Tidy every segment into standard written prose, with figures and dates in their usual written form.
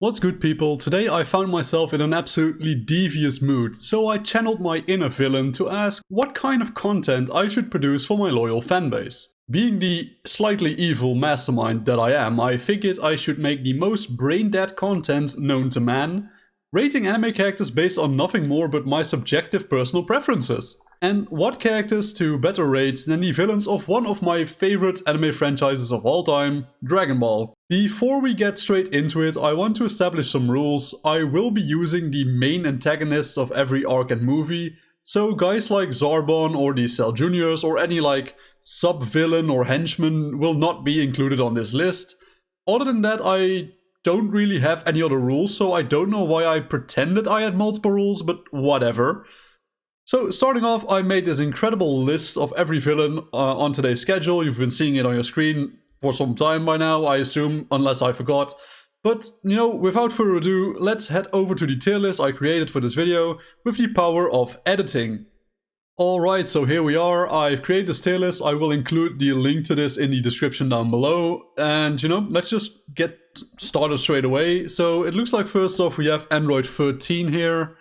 What's good, people? Today I found myself in an absolutely devious mood, so I channeled my inner villain to ask what kind of content I should produce for my loyal fanbase. Being the slightly evil mastermind that I am, I figured I should make the most brain-dead content known to man, rating anime characters based on nothing more but my subjective personal preferences. And what characters to better rate than the villains of one of my favorite anime franchises of all time, Dragon Ball. Before we get straight into it, I want to establish some rules. I will be using the main antagonists of every arc and movie, so guys like Zarbon or the Cell Juniors or any like sub-villain or henchman will not be included on this list. Other than that, I don't really have any other rules, so I don't know why I pretended I had multiple rules, but whatever. So starting off, I made this incredible list of every villain on today's schedule. You've been seeing it on your screen for some time by now, I assume, unless I forgot. But, you know, without further ado, let's head over to the tier list I created for this video with the power of editing. Alright, so here we are. I've created this tier list. I will include the link to this in the description down below. And, you know, let's just get started straight away. So it looks like first off we have Android 13 here.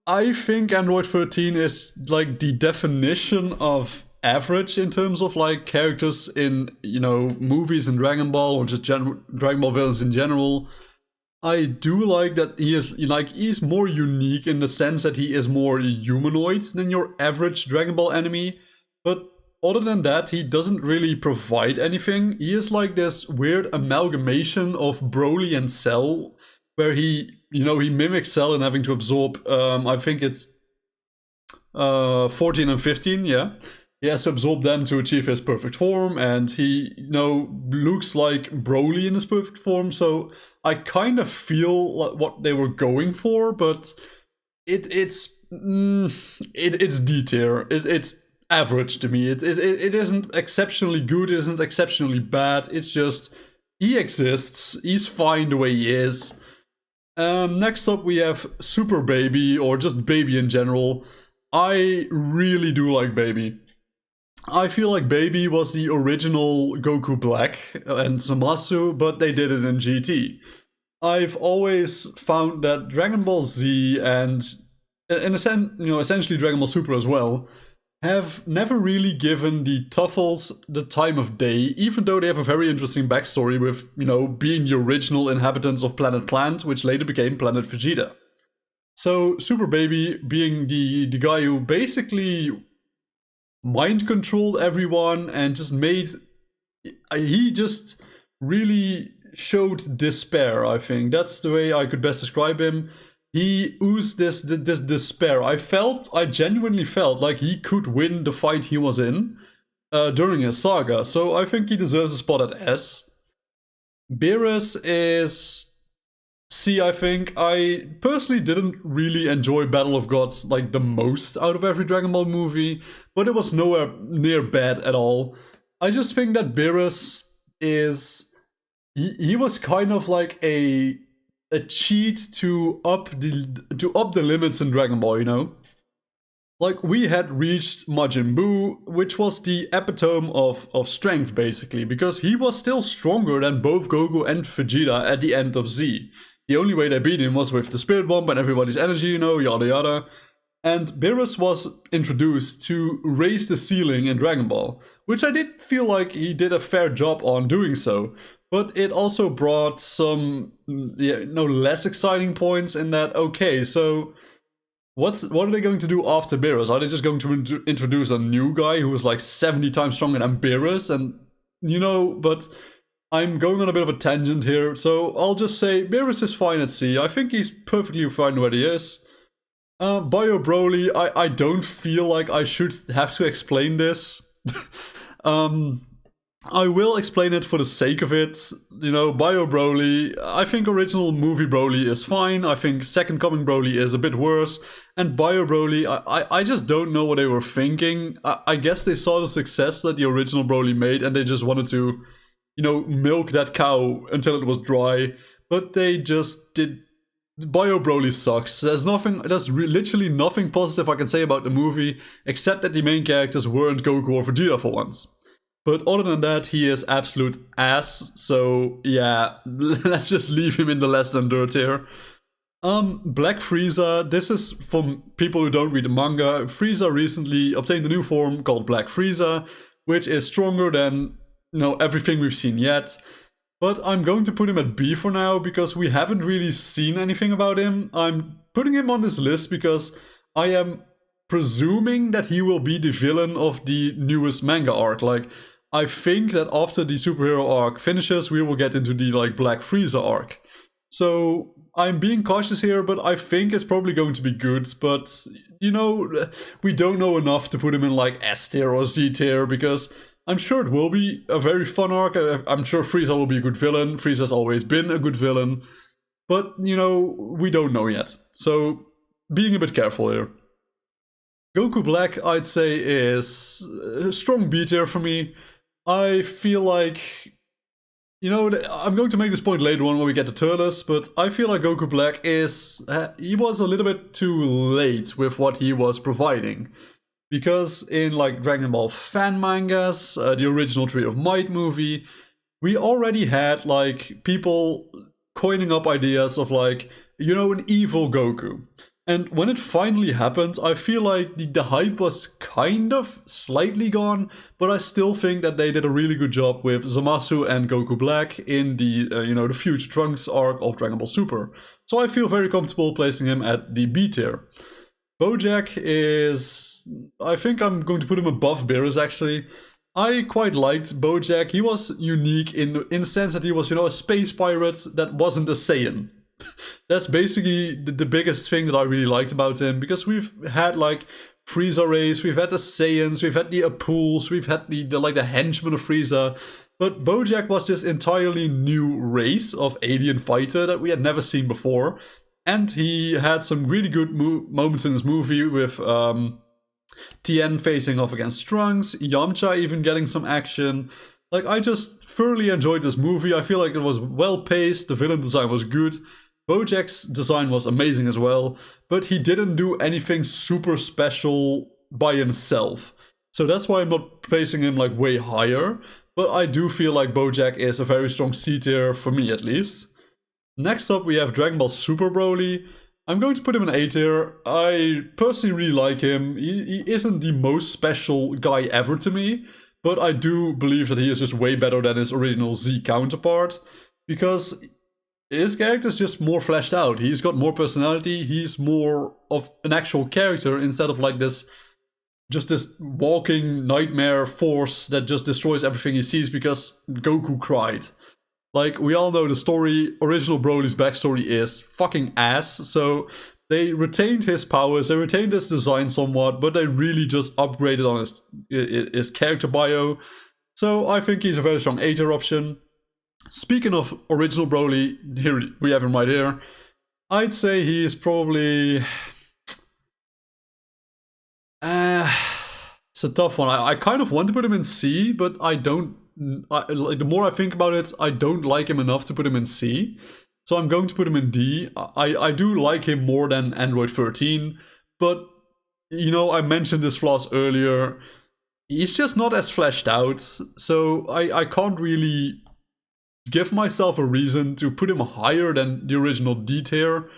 I think Android 13 is like the definition of average in terms of like characters in, you know, movies and Dragon Ball or just Dragon Ball villains in general. I do like that he's more unique in the sense that he is more humanoid than your average Dragon Ball enemy. But other than that, he doesn't really provide anything. He is like this weird amalgamation of Broly and Cell, where he mimics Cell in having to absorb, I think it's 14 and 15, yeah. He has to absorb them to achieve his perfect form, and he, looks like Broly in his perfect form, so I kind of feel like what they were going for, but it's D tier. It's average to me. It isn't exceptionally good, it isn't exceptionally bad, it's just, he exists, he's fine the way he is. Next up we have Super Baby, or just Baby in general. I really do like Baby. I feel like Baby was the original Goku Black and Zamasu, but they did it in GT. I've always found that Dragon Ball Z and, essentially Dragon Ball Super as well, have never really given the Tuffles the time of day, even though they have a very interesting backstory with, being the original inhabitants of Planet Plant, which later became Planet Vegeta. So Super Baby being the guy who basically mind-controlled everyone and just he just really showed despair, I think. That's the way I could best describe him. He oozed this despair. I genuinely felt like he could win the fight he was in during his saga, so I think he deserves a spot at S. Beerus is C, I think. I personally didn't really enjoy Battle of Gods like the most out of every Dragon Ball movie, but it was nowhere near bad at all. I just think that Beerus is... He was kind of like a cheat to up the limits in Dragon Ball, Like, we had reached Majin Buu, which was the epitome of strength, basically, because he was still stronger than both Goku and Vegeta at the end of Z. The only way they beat him was with the Spirit Bomb and everybody's energy, yada yada. And Beerus was introduced to raise the ceiling in Dragon Ball, which I did feel like he did a fair job on doing so. But it also brought some, less exciting points in that, okay, so what are they going to do after Beerus? Are they just going to introduce a new guy who is like 70 times stronger than Beerus? And, but I'm going on a bit of a tangent here, so I'll just say Beerus is fine at C. I think he's perfectly fine where he is. Bio Broly, I don't feel like I should have to explain this. I will explain it for the sake of it. Bio Broly, I think original movie Broly is fine. I think Second Coming Broly is a bit worse. And Bio Broly, I just don't know what they were thinking. I guess they saw the success that the original Broly made and they just wanted to, milk that cow until it was dry. But they just did... Bio Broly sucks. There's literally nothing positive I can say about the movie, except that the main characters weren't Goku or Vegeta for once. But other than that, he is absolute ass. So yeah, let's just leave him in the less than dirt tier. Black Frieza, this is from people who don't read the manga. Frieza recently obtained a new form called Black Frieza, which is stronger than, everything we've seen yet. But I'm going to put him at B for now because we haven't really seen anything about him. I'm putting him on this list because I am presuming that he will be the villain of the newest manga arc. Like, I think that after the superhero arc finishes, we will get into the Black Frieza arc. So I'm being cautious here, but I think it's probably going to be good. But, we don't know enough to put him in S tier or Z tier because I'm sure it will be a very fun arc. I'm sure Frieza will be a good villain. Frieza's always been a good villain. But, we don't know yet. So being a bit careful here. Goku Black, I'd say, is a strong B tier for me. I feel like, I'm going to make this point later on when we get to Turles, but I feel like Goku Black he was a little bit too late with what he was providing. Because in Dragon Ball fan mangas, the original Tree of Might movie, we already had people coining up ideas of an evil Goku. And when it finally happened, I feel like the hype was kind of slightly gone, but I still think that they did a really good job with Zamasu and Goku Black in the, the Future Trunks arc of Dragon Ball Super. So I feel very comfortable placing him at the B tier. Bojack is... I think I'm going to put him above Beerus, actually. I quite liked Bojack. He was unique in the sense that he was, a space pirate that wasn't a Saiyan. That's basically the biggest thing that I really liked about him, because we've had Frieza race, we've had the Saiyans, we've had the Apuls, we've had the henchmen of Frieza, but Bojack was this entirely new race of alien fighter that we had never seen before, and he had some really good moments in this movie with Tien facing off against Trunks, Yamcha even getting some action. I just thoroughly enjoyed this movie. I feel like it was well paced, the villain design was good. Bojack's design was amazing as well, but he didn't do anything super special by himself. So that's why I'm not placing him way higher, but I do feel like Bojack is a very strong C tier, for me at least. Next up we have Dragon Ball Super Broly. I'm going to put him in A tier. I personally really like him. He isn't the most special guy ever to me, but I do believe that he is just way better than his original Z counterpart, because his character is just more fleshed out. He's got more personality. He's more of an actual character instead of this walking nightmare force that just destroys everything he sees because Goku cried. We all know the story, original Broly's backstory is fucking ass, so they retained his powers, they retained his design somewhat, but they really just upgraded on his character bio. So I think he's a very strong A tier option. Speaking of original Broly, here we have him right here. I'd say he is probably... it's a tough one. I kind of want to put him in C, but I don't... the more I think about it, I don't like him enough to put him in C. So I'm going to put him in D. I do like him more than Android 13, but, I mentioned his flaws earlier. He's just not as fleshed out, so I can't really give myself a reason to put him higher than the original D tier,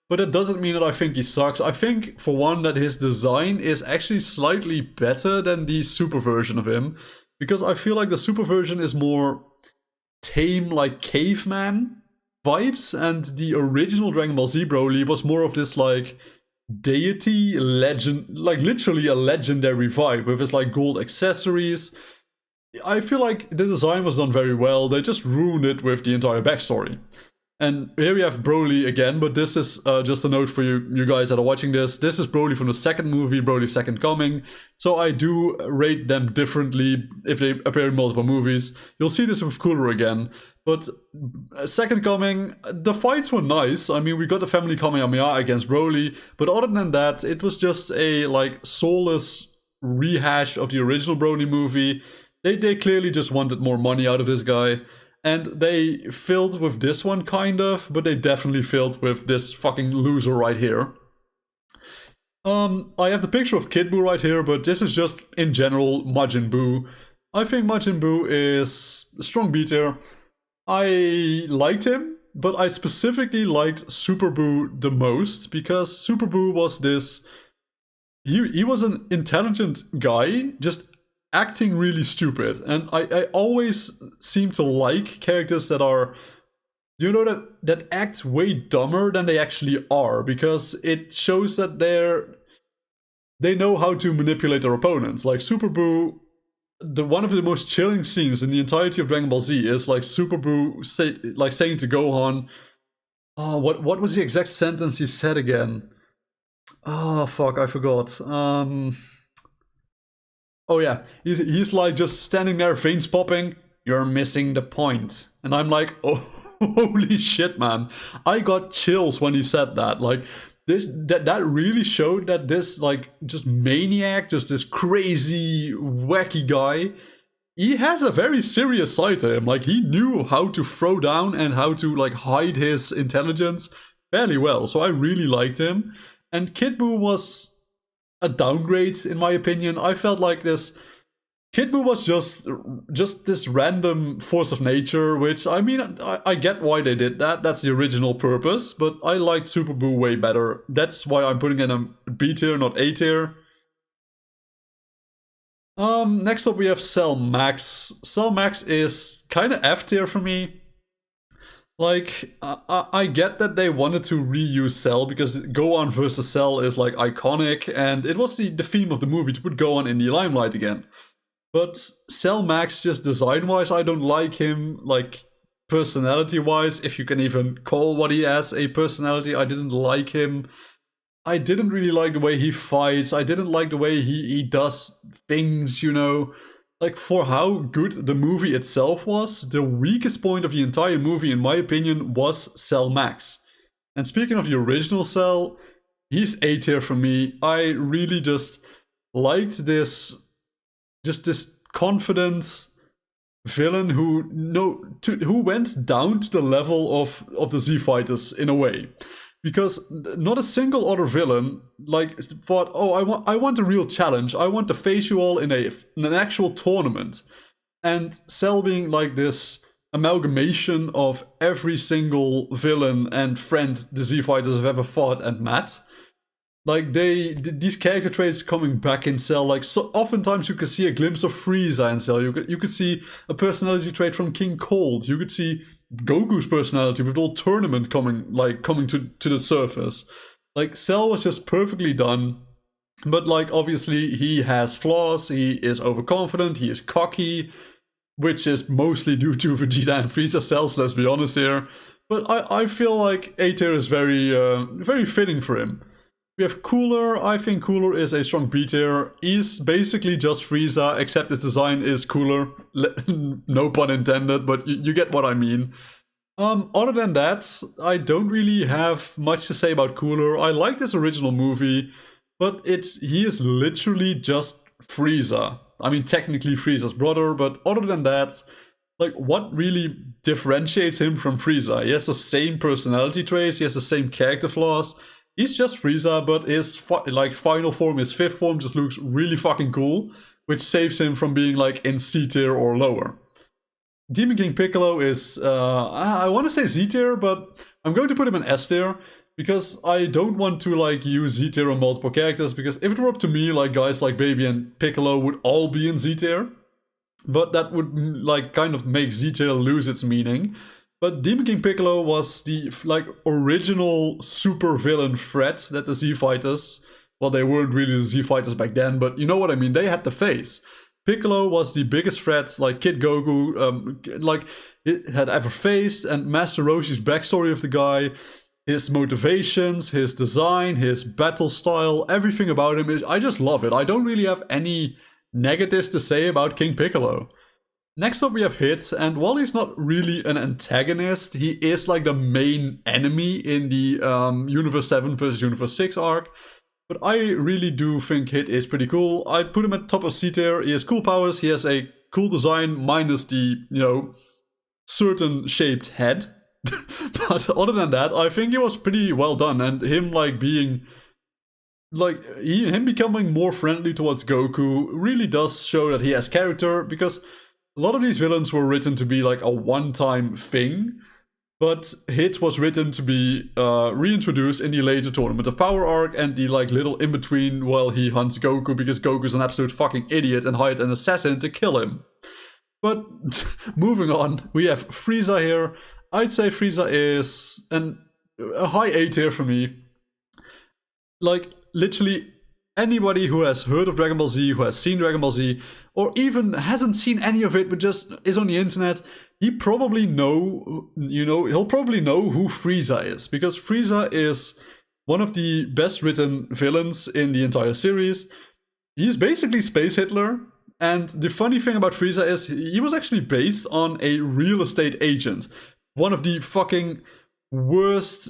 but that doesn't mean that I think he sucks. I think, for one, that his design is actually slightly better than the Super version of him, because I feel like the Super version is more tame, caveman vibes, and the original Dragon Ball Z Broly was more of this, deity, legend, literally a legendary vibe, with his, gold accessories. I feel like the design was done very well. They just ruined it with the entire backstory. And here we have Broly again, but this is just a note for you guys that are watching this. This is Broly from the second movie, Broly's Second Coming. So I do rate them differently if they appear in multiple movies. You'll see this with Cooler again. But Second Coming, the fights were nice. I mean, we got the family Kamehameha against Broly, but other than that, it was just a soulless rehash of the original Broly movie. They clearly just wanted more money out of this guy, and they filled with this one kind of, but they definitely filled with this fucking loser right here. I have the picture of Kid Buu right here, but this is just, in general, Majin Buu. I think Majin Buu is a strong B tier. I liked him, but I specifically liked Super Buu the most because Super Buu was this. He was an intelligent guy, just acting really stupid. And I always seem to like characters that are, you know, that act way dumber than they actually are, because it shows that they know how to manipulate their opponents. Like Super Buu, one of the most chilling scenes in the entirety of Dragon Ball Z is like Super Buu saying to Gohan, oh, what was the exact sentence he said again? Oh fuck, I forgot. Oh yeah, he's like just standing there, veins popping. You're missing the point, and I'm like, oh, holy shit, man! I got chills when he said that. Like that really showed that this like just maniac, just this crazy wacky guy, he has a very serious side to him. Like he knew how to throw down and how to like hide his intelligence fairly well. So I really liked him. And Kid Buu was a downgrade in my opinion. I felt like this Kid Buu was just this random force of nature, which I mean I get why they did that. That's the original purpose, but I liked Super Buu way better. That's why I'm putting in a B tier, not A tier. Next up we have Cell Max. Cell Max is kind of F tier for me. Like, I get that they wanted to reuse Cell because Gohan versus Cell is like iconic, and it was the theme of the movie to put Gohan in the limelight again. But Cell Max, just design-wise, I don't like him. Like, personality-wise, if you can even call what he has a personality, I didn't like him. I didn't really like the way he fights. I didn't like the way he does things, you know. Like, for how good the movie itself was, the weakest point of the entire movie, in my opinion, was Cell Max. And speaking of the original Cell, he's A tier for me. I really just liked this confident villain who went down to the level of the Z fighters in a way. Because not a single other villain like thought, oh, I want a real challenge. I want to face you all in an actual tournament. And Cell being like this amalgamation of every single villain and friend the Z fighters have ever fought and met. Like these character traits coming back in Cell. Like so oftentimes you could see a glimpse of Frieza in Cell. You could see a personality trait from King Cold. You could see Goku's personality with all tournament coming to the surface. Like Cell was just perfectly done, but like obviously he has flaws. He is overconfident. He is cocky, which is mostly due to Vegeta and Frieza cells. Let's be honest here. But I feel like A tier is very fitting for him. We have Cooler. I think Cooler is a strong B tier. He's basically just Frieza, except his design is cooler. No pun intended, but you get what I mean. Other than that, I don't really have much to say about Cooler. I like this original movie, but he is literally just Frieza. I mean, technically Frieza's brother, but other than that, like, what really differentiates him from Frieza? He has the same personality traits, he has the same character flaws. He's just Frieza, but his final form, his fifth form, just looks really fucking cool, which saves him from being like in C tier or lower. Demon King Piccolo is, I want to say Z tier, but I'm going to put him in S tier, because I don't want to like use Z tier on multiple characters, because if it were up to me, like guys like Baby and Piccolo would all be in Z tier, but that would like kind of make Z tier lose its meaning. But Demon King Piccolo was the like original super villain threat that the Z fighters, well, they weren't really the Z fighters back then, but you know what I mean, they had to face. Piccolo was the biggest threat like Kid Goku like it had ever faced, and Master Roshi's backstory of the guy, his motivations, his design, his battle style, everything about him, I just love it. I don't really have any negatives to say about King Piccolo. Next up we have Hit, and while he's not really an antagonist, he is like the main enemy in the Universe 7 versus Universe 6 arc. But I really do think Hit is pretty cool. I'd put him at top of C tier. He has cool powers, he has a cool design, minus the, you know, certain shaped head. But other than that, I think he was pretty well done, and him like being like him becoming more friendly towards Goku really does show that he has character, because a lot of these villains were written to be like a one-time thing, but Hit was written to be reintroduced in the later Tournament of Power arc and the like little in-between while he hunts Goku, because Goku's an absolute fucking idiot and hired an assassin to kill him. But moving on, we have Frieza here. I'd say Frieza is a high A tier for me. Like, literally anybody who has heard of Dragon Ball Z, who has seen Dragon Ball Z, or even hasn't seen any of it but just is on the internet, he'll probably know who Frieza is, because Frieza is one of the best written villains in the entire series. He's basically Space Hitler, and the funny thing about Frieza is he was actually based on a real estate agent. One of the fucking worst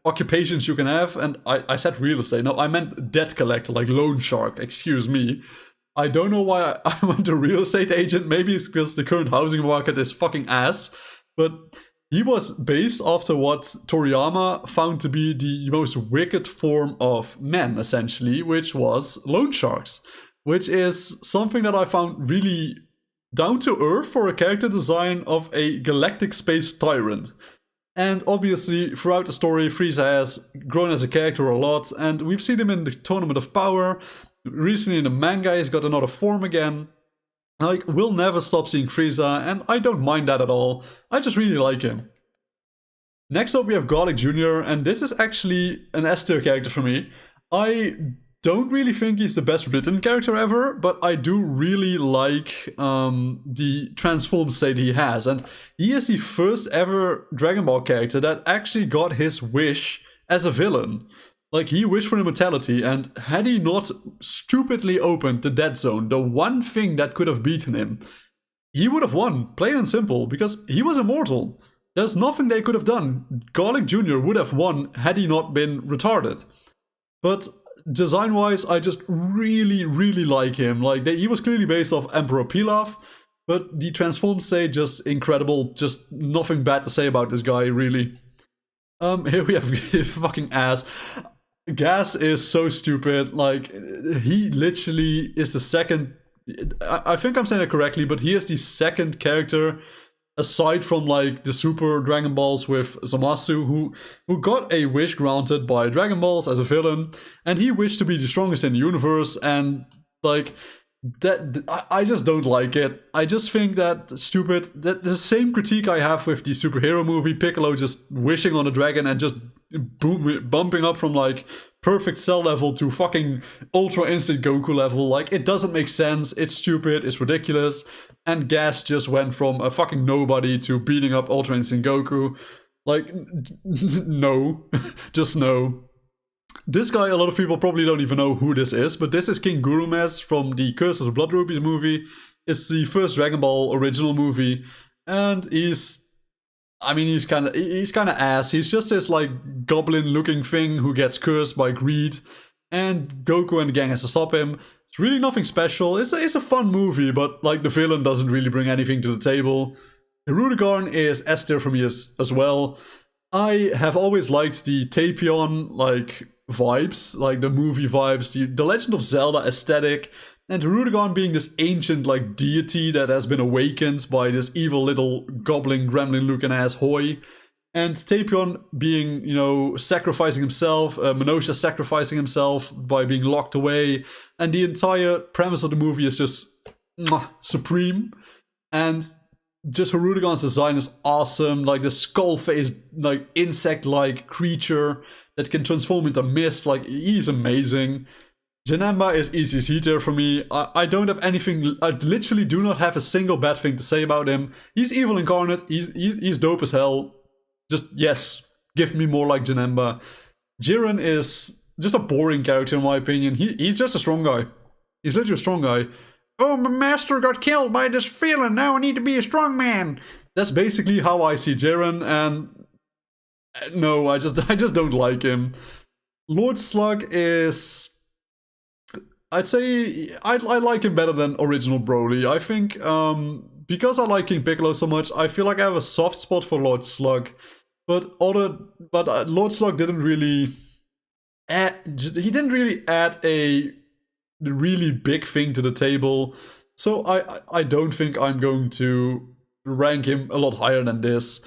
occupations you can have, and I said real estate. No, I meant debt collector, like loan shark. Excuse me. I don't know why I went to real estate agent. Maybe it's because the current housing market is fucking ass. But he was based after what Toriyama found to be the most wicked form of men, essentially, which was loan sharks. Which is something that I found really down to earth for a character design of a galactic space tyrant. And obviously, throughout the story, Frieza has grown as a character a lot, and we've seen him in the Tournament of Power. Recently in the manga, he's got another form again. Like, we'll never stop seeing Frieza, and I don't mind that at all. I just really like him. Next up, we have Goten Jr., and this is actually an S tier character for me. I don't really think he's the best written character ever, but I do really like the transform state he has. And he is the first ever Dragon Ball character that actually got his wish as a villain. Like, he wished for immortality, and had he not stupidly opened the Dead Zone, the one thing that could have beaten him, he would have won, plain and simple, because he was immortal. There's nothing they could have done. Goten Jr. would have won had he not been retarded. But design-wise, I just really like him. Like, he was clearly based off Emperor Pilaf, but the transform state, just incredible. Just nothing bad to say about this guy, really. Here we have fucking Ass. Gas is so stupid. Like, he literally is the second... I think I'm saying it correctly, but he is the second character, aside from like the Super Dragon Balls with Zamasu, who got a wish granted by Dragon Balls as a villain, and he wished to be the strongest in the universe, and like that I just don't like it. I just think that stupid. That the same critique I have with the superhero movie, Piccolo just wishing on a dragon and just bumping up from like perfect cell level to fucking ultra instant Goku level. Like, it doesn't make sense, it's stupid, it's ridiculous, and Gas just went from a fucking nobody to beating up ultra instant Goku. Like, no. Just no. This guy, a lot of people probably don't even know who this is, but this is King Gurumez from the Curse of the Blood Rubies movie. It's the first Dragon Ball original movie, and he's kind of ass. He's just this like goblin-looking thing who gets cursed by greed, and Goku and the gang has to stop him. It's really nothing special. It's a fun movie, but like the villain doesn't really bring anything to the table. Hirudegarn is S tier for me as well. I have always liked the Tapion like vibes, like the movie vibes, the Legend of Zelda aesthetic. And Hirudegarn being this ancient, like, deity that has been awakened by this evil little goblin, gremlin-looking ass Hoi. And Tapion being, you know, sacrificing himself, Minosha sacrificing himself by being locked away. And the entire premise of the movie is just supreme. And just Hirudegarn's design is awesome. Like, the skull-faced, like, insect-like creature that can transform into mist. Like, he's amazing. Janemba is easy C tier for me. I don't have anything. I literally do not have a single bad thing to say about him. He's evil incarnate. He's dope as hell. Just, yes, give me more like Janemba. Jiren is just a boring character in my opinion. He's just a strong guy. He's literally a strong guy. Oh, my master got killed by this villain. Now I need to be a strong man. That's basically how I see Jiren, and no, I just don't like him. Lord Slug is... I'd say I like him better than original Broly. I think because I like King Piccolo so much, I feel like I have a soft spot for Lord Slug. But Lord Slug didn't really he didn't really add a really big thing to the table. So I don't think I'm going to rank him a lot higher than this.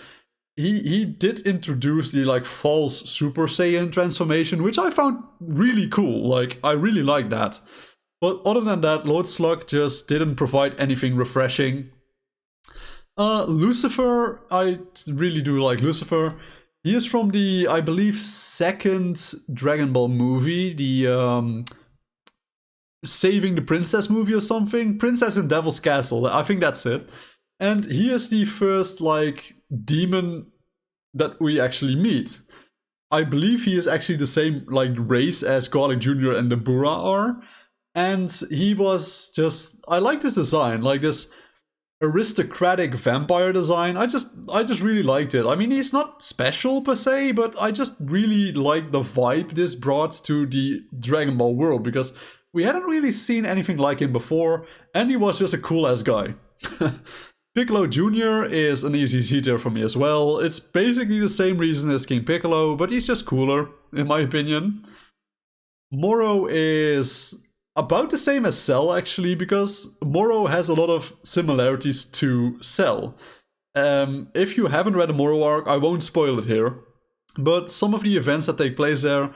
He did introduce the like false Super Saiyan transformation, which I found really cool. Like, I really like that. But other than that, Lord Slug just didn't provide anything refreshing. Lucifer, I really do like Lucifer. He is from the, I believe, second Dragon Ball movie, the Saving the Princess movie or something. Princess in Devil's Castle, I think that's it. And he is the first, like, demon that we actually meet. I believe he is actually the same, like, race as Piccolo Jr. and the Bura are. And he was just... I like this design, like this aristocratic vampire design. I just really liked it. I mean, he's not special per se, but I just really like the vibe this brought to the Dragon Ball world, because we hadn't really seen anything like him before, and he was just a cool-ass guy. Piccolo Jr. is an easy C-tier for me as well. It's basically the same reason as King Piccolo, but he's just cooler, in my opinion. Moro is about the same as Cell, actually, because Moro has a lot of similarities to Cell. If you haven't read the Moro arc, I won't spoil it here, but some of the events that take place there,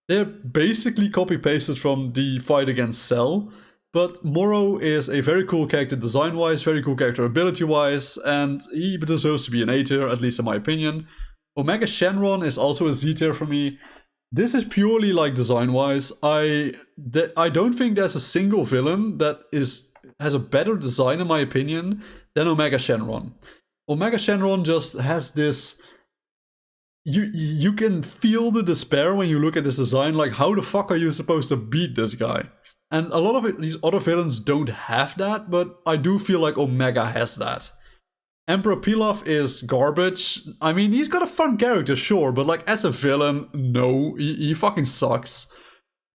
they're basically copy-pasted from the fight against Cell. But Moro is a very cool character design-wise, very cool character ability-wise, and he deserves to be an A-tier, at least in my opinion. Omega Shenron is also a Z-tier for me. This is purely like design-wise. I don't think there's a single villain that has a better design, in my opinion, than Omega Shenron. Omega Shenron just has this... You can feel the despair when you look at this design, like, how the fuck are you supposed to beat this guy? And a lot of these other villains don't have that, but I do feel like Omega has that. Emperor Pilaf is garbage. I mean, he's got a fun character, sure, but like as a villain, no, he fucking sucks.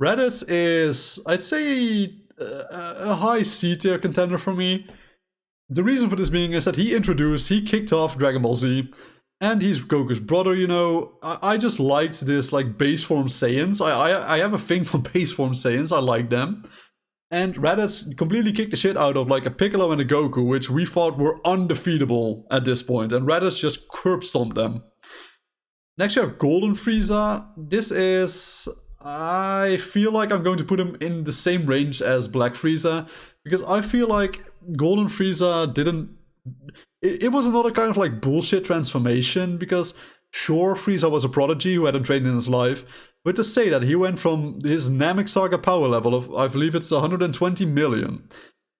Raditz is, I'd say, a high C-tier contender for me. The reason for this being is that he kicked off Dragon Ball Z, and he's Goku's brother, you know. I just liked this, like, base form Saiyans. I have a thing for base form Saiyans, I like them. And Raditz completely kicked the shit out of, like, a Piccolo and a Goku, which we thought were undefeatable at this point, and Raditz just curb stomped them. Next you have Golden Frieza. This is... I feel like I'm going to put him in the same range as Black Frieza, because I feel like Golden Frieza didn't... It was another kind of like bullshit transformation, because sure, Frieza was a prodigy who hadn't trained in his life, but to say that he went from his Namek Saga power level of, I believe it's 120 million,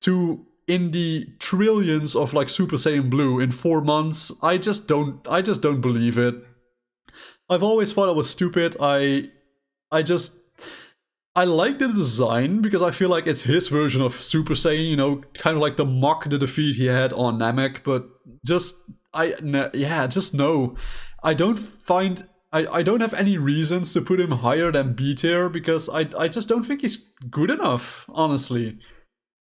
to in the trillions of like Super Saiyan Blue in 4 months, I just don't believe it. I've always thought it was stupid. I like the design because I feel like it's his version of Super Saiyan, you know, kind of like the mock the defeat he had on Namek, but no. I don't have any reasons to put him higher than B tier because I just don't think he's good enough, honestly.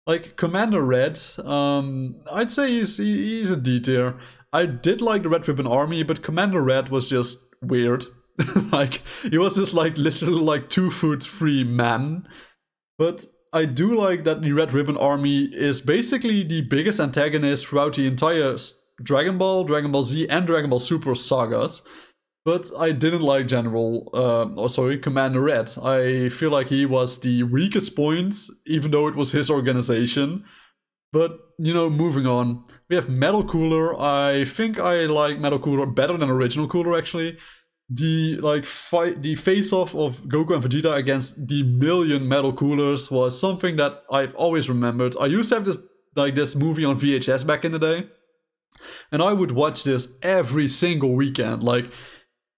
Like Commander Red, I'd say he's a D tier. I did like the Red Ribbon Army, but Commander Red was just weird. Like, he was this like literal like 2'3" man. But I do like that the Red Ribbon Army is basically the biggest antagonist throughout the entire Dragon Ball, Dragon Ball Z, and Dragon Ball Super sagas. But I didn't like Commander Red. I feel like he was the weakest point, even though it was his organization. But, you know, moving on. We have Metal Cooler. I think I like Metal Cooler better than Original Cooler, actually. The face-off of Goku and Vegeta against the million Metal Coolers was something that I've always remembered. I used to have this movie on VHS back in the day, and I would watch this every single weekend. Like,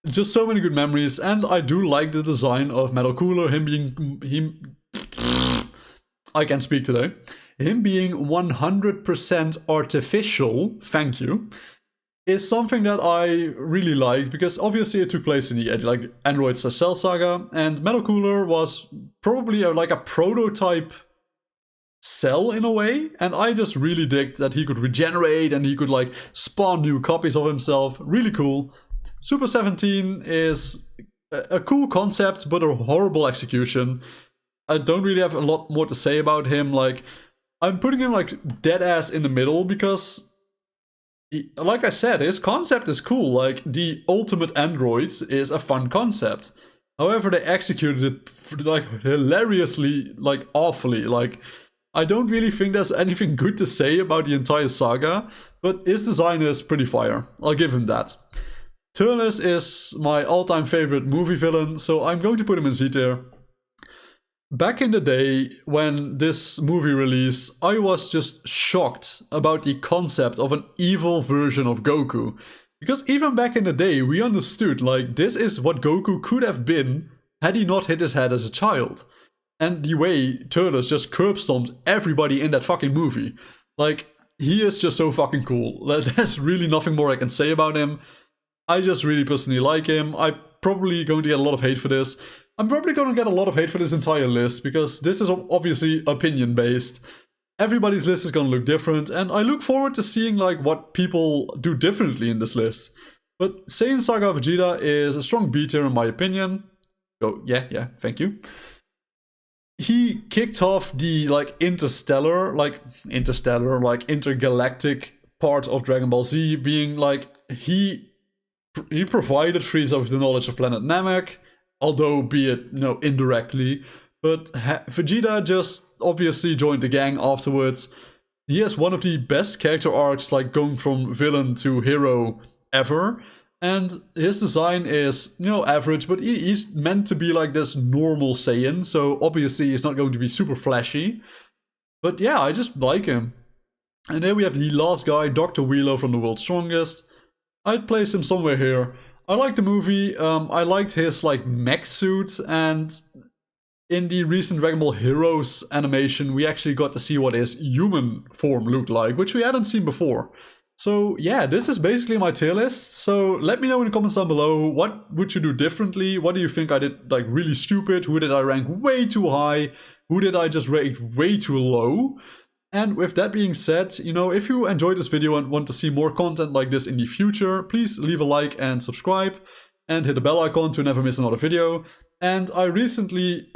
just so many good memories, and I do like the design of Metal Cooler. I can't speak today. Him being 100% artificial. Thank you. Is something that I really liked, because obviously it took place in the like Android Cell saga, and Metal Cooler was probably like a prototype Cell in a way, and I just really digged that he could regenerate and he could like spawn new copies of himself. Really cool. Super 17 is a cool concept, but a horrible execution. I don't really have a lot more to say about him. Like, I'm putting him like dead ass in the middle because, like I said, his concept is cool. Like, the ultimate androids is a fun concept. However, they executed it like hilariously, like awfully. Like, I don't really think there's anything good to say about the entire saga, but his design is pretty fire. I'll give him that. Turles is my all-time favorite movie villain, so I'm going to put him in Z tier. Back in the day, when this movie released, I was just shocked about the concept of an evil version of Goku. Because even back in the day, we understood, like, this is what Goku could have been had he not hit his head as a child. And the way Turles just curb stomped everybody in that fucking movie. Like, he is just so fucking cool. There's really nothing more I can say about him. I just really personally like him. I'm probably going to get a lot of hate for this. I'm probably going to get a lot of hate for this entire list, because this is obviously opinion-based. Everybody's list is going to look different, and I look forward to seeing like what people do differently in this list. But Saiyan Saga Vegeta is a strong B tier in my opinion. Oh, yeah, thank you. He kicked off the like intergalactic part of Dragon Ball Z, being like he provided Frieza with the knowledge of planet Namek, although be it, indirectly. But Vegeta just obviously joined the gang afterwards. He has one of the best character arcs, like going from villain to hero ever. And his design is, average, but he's meant to be like this normal Saiyan, so obviously he's not going to be super flashy. But yeah, I just like him. And then we have the last guy, Dr. Wheelo from The World's Strongest. I'd place him somewhere here. I liked the movie, I liked his like mech suit, and in the recent Dragon Ball Heroes animation, we actually got to see what his human form looked like, which we hadn't seen before. So yeah, this is basically my tier list. So let me know in the comments down below, what would you do differently? What do you think I did like really stupid? Who did I rank way too high? Who did I just rate way too low? And with that being said, if you enjoyed this video and want to see more content like this in the future, please leave a like and subscribe, and hit the bell icon to never miss another video. And I recently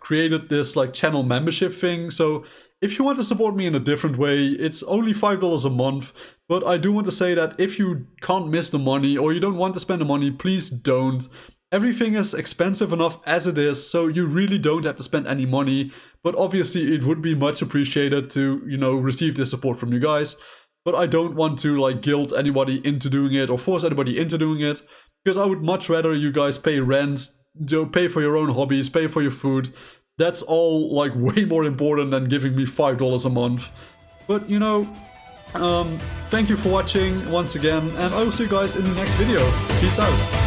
created this channel membership thing, so if you want to support me in a different way, it's only $5 a month. But I do want to say that if you can't miss the money, or you don't want to spend the money, please don't. Everything is expensive enough as it is, so you really don't have to spend any money. But obviously it would be much appreciated to, receive this support from you guys. But I don't want to guilt anybody into doing it or force anybody into doing it, because I would much rather you guys pay rent, pay for your own hobbies, pay for your food. That's all way more important than giving me $5 a month. But thank you for watching once again, and I will see you guys in the next video. Peace out.